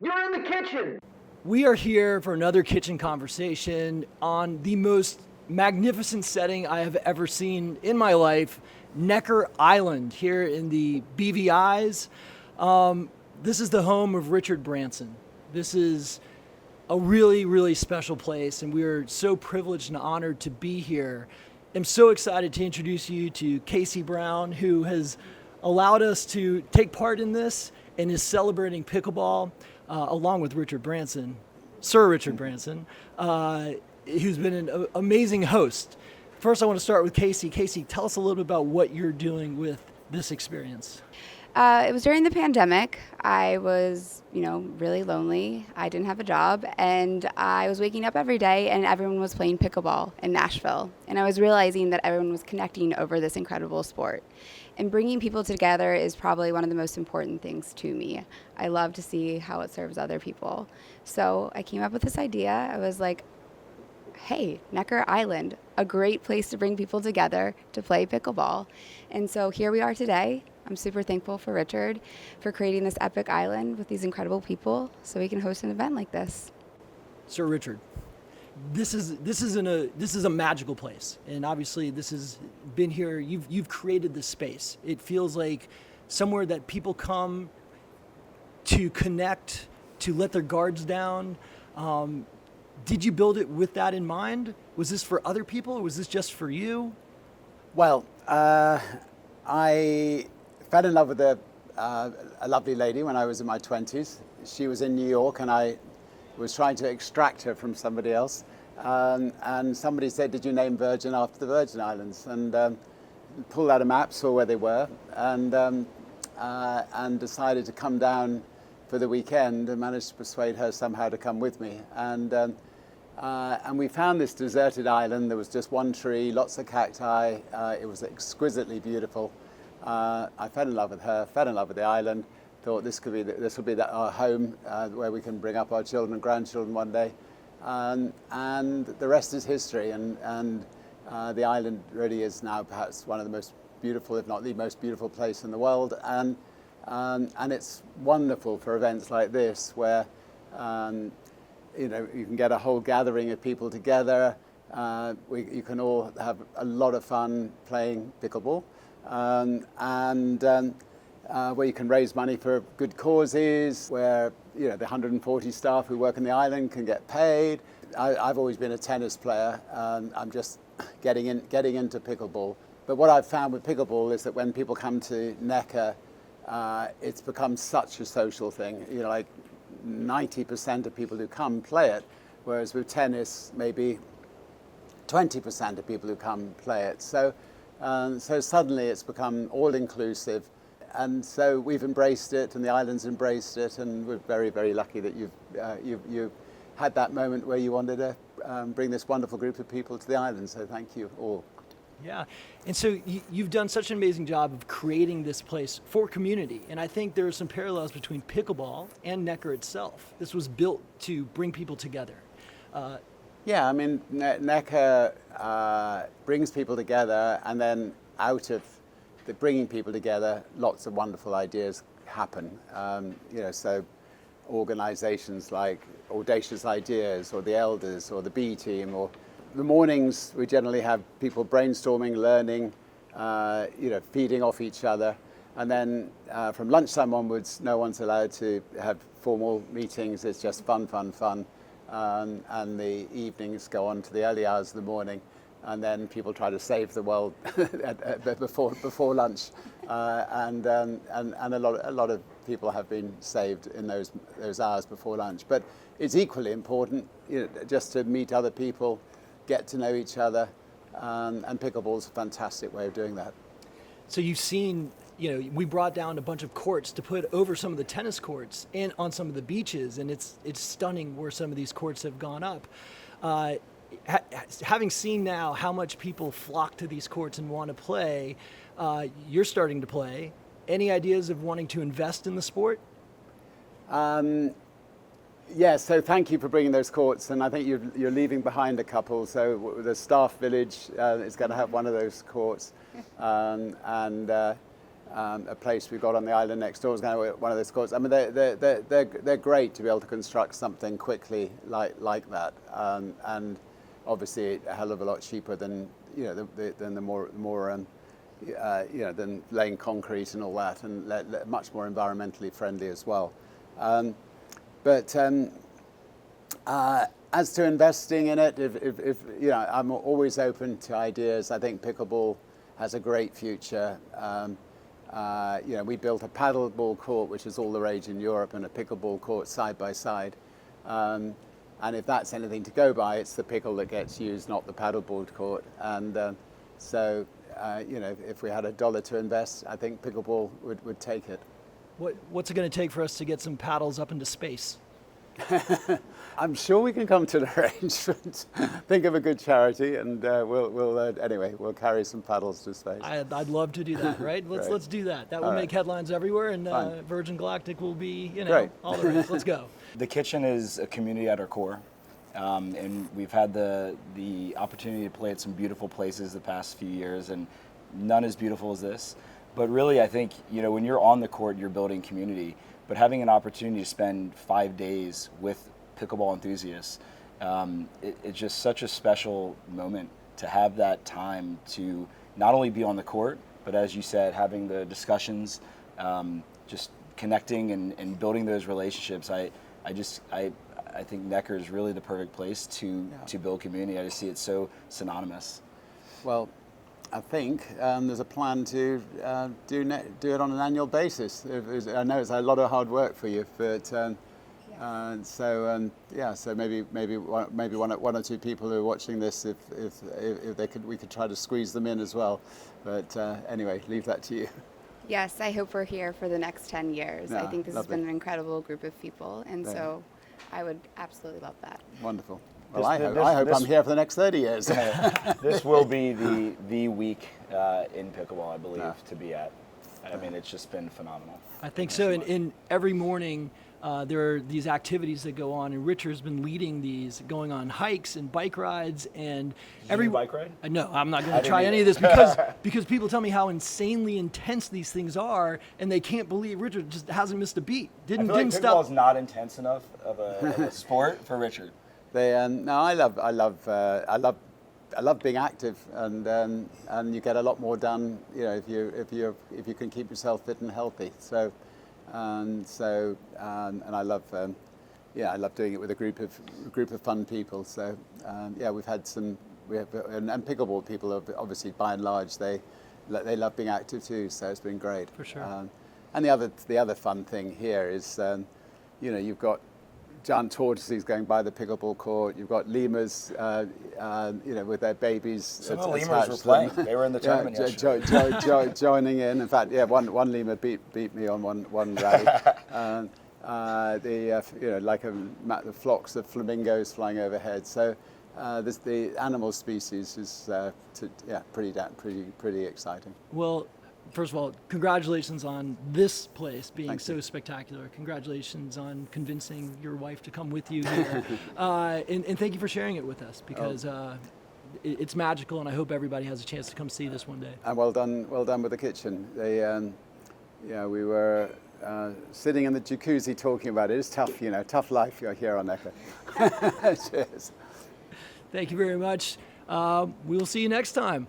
You're in the kitchen. We are here for another kitchen conversation on the most magnificent setting I have ever seen in my life, Necker Island here in the BVI's. This is the home of Richard Branson. This is a really, really special place, and we are so privileged and honored to be here. I'm so excited to introduce you to Casey Brown, who has allowed us to take part in this and is celebrating pickleball along with Richard Branson, Sir Richard Branson, who's been an amazing host. First, I want to start with Casey. Casey, tell us a little bit about what you're doing with this experience. It was during the pandemic. I was, really lonely. I didn't have a job, and I was waking up every day, and everyone was playing pickleball in Nashville. And I was realizing that everyone was connecting over this incredible sport. And bringing people together is probably one of the most important things to me. I love to see how it serves other people. So I came up with this idea. I was like, hey, Necker Island, a great place to bring people together to play pickleball. And so here we are today. I'm super thankful for Richard for creating this epic island with these incredible people so we can host an event like this. Sir Richard, this is a magical place, and obviously this has been here. You've created this space. It feels like somewhere that people come to connect, to let their guards down. Did you build it with that in mind? Was this for other people, or was this just for you? Well, I fell in love with a lovely lady when I was in my 20s. She was in New York, and I was trying to extract her from somebody else. And somebody said, did you name Virgin after the Virgin Islands? And pulled out a map, saw where they were, and decided to come down for the weekend, and managed to persuade her somehow to come with me. And we found this deserted island. There was just one tree, lots of cacti. It was exquisitely beautiful. I fell in love with her, fell in love with the island, thought this will be our home where we can bring up our children and grandchildren one day. And the rest is history, and the island really is now perhaps one of the most beautiful, if not the most beautiful place in the world. And it's wonderful for events like this where you can get a whole gathering of people together. You can all have a lot of fun playing pickleball. Where you can raise money for good causes, where the 140 staff who work on the island can get paid. I've always been a tennis player, and I'm just getting into pickleball. But what I've found with pickleball is that when people come to Necker, it's become such a social thing. Like 90% of people who come play it, whereas with tennis, maybe 20% of people who come play it. So suddenly it's become all-inclusive, and so we've embraced it, and the island's embraced it, and we're very, very lucky that you've had that moment where you wanted to bring this wonderful group of people to the island. So thank you all. Yeah, and so you've done such an amazing job of creating this place for community, and I think there are some parallels between pickleball and Necker itself. This was built to bring people together. Yeah, I mean, Necker brings people together, and then out of the bringing people together, lots of wonderful ideas happen. So organizations like Audacious Ideas, or the Elders, or the B Team, or the mornings we generally have people brainstorming, learning, feeding off each other. And then from lunchtime onwards, no one's allowed to have formal meetings. It's just fun. And the evenings go on to the early hours of the morning, and then people try to save the world before lunch, and a lot of people have been saved in those hours before lunch. But it's equally important, just to meet other people, get to know each other, and pickleball is a fantastic way of doing that. So you've seen, we brought down a bunch of courts to put over some of the tennis courts and on some of the beaches, and it's stunning where some of these courts have gone up. Having seen now how much people flock to these courts and want to play, you're starting to play. Any ideas of wanting to invest in the sport? Yes, so thank you for bringing those courts, and I think you're leaving behind a couple. So the staff village is going to have one of those courts, and a place we've got on the island next door is going to be one of those courts. I mean, they're great to be able to construct something quickly like that, and obviously a hell of a lot cheaper than than the more than laying concrete and all that, and much more environmentally friendly as well. As to investing in it, if I'm always open to ideas. I think pickleball has a great future. We built a paddleball court, which is all the rage in Europe, and a pickleball court side by side. And if that's anything to go by, it's the pickle that gets used, not the paddleboard court. And if we had $1 to invest, I think pickleball would take it. What's it going to take for us to get some paddles up into space? I'm sure we can come to an arrangement. Think of a good charity, and we'll carry some paddles to space. I'd love to do that. Right? Let's do that. That will make headlines everywhere, and Virgin Galactic will be all the rage. Let's go. The kitchen is a community at our core, and we've had the opportunity to play at some beautiful places the past few years, and none as beautiful as this. But really, I think when you're on the court, you're building community. But having an opportunity to spend 5 days with pickleball enthusiasts, it's just such a special moment to have that time to not only be on the court, but as you said, having the discussions, just connecting and building those relationships. I think Necker is really the perfect place to build community. I just see it so synonymous. Well, I think there's a plan to do it on an annual basis. I know it's a lot of hard work for you, but so maybe one or two people who are watching this, if we could try to squeeze them in as well. But anyway, leave that to you. Yes, I hope we're here for the next 10 years. Yeah, I think this lovely. has been an incredible group of people, and so I would absolutely love that. Wonderful. Well, I hope I'm here for the next 30 years. This will be the week in pickleball, I believe, to be at. I mean, it's just been phenomenal. I think so. In every morning, there are these activities that go on, and Richard's been leading these, going on hikes and bike rides, and Did you bike ride? No, I'm not going to didn't try any of either. this because people tell me how insanely intense these things are, and they can't believe Richard just hasn't missed a beat. I feel like Didn't pickleball stop. is not intense enough of a sport for Richard. I love being active, and you get a lot more done, if you can keep yourself fit and healthy. So I love doing it with a group of fun people. So we've had and pickleball people are obviously by and large they love being active too. So it's been great For sure. And the other fun thing here is you've got giant tortoises going by the pickleball court. You've got lemurs, with their babies. Some of the lemurs were playing. They were in the tournament yesterday. Joining in. In fact, one lemur beat me on one rally. The flocks of flamingos flying overhead. So the animal species is pretty exciting. Well, first of all, congratulations on this place being Thank so you. spectacular. Congratulations on convincing your wife to come with you here. And thank you for sharing it with us, because it's magical, and I hope everybody has a chance to come see this one day. And well done with the kitchen. We were sitting in the jacuzzi talking about it. It's tough, tough life here on Necker. Cheers. Thank you very much. We will see you next time.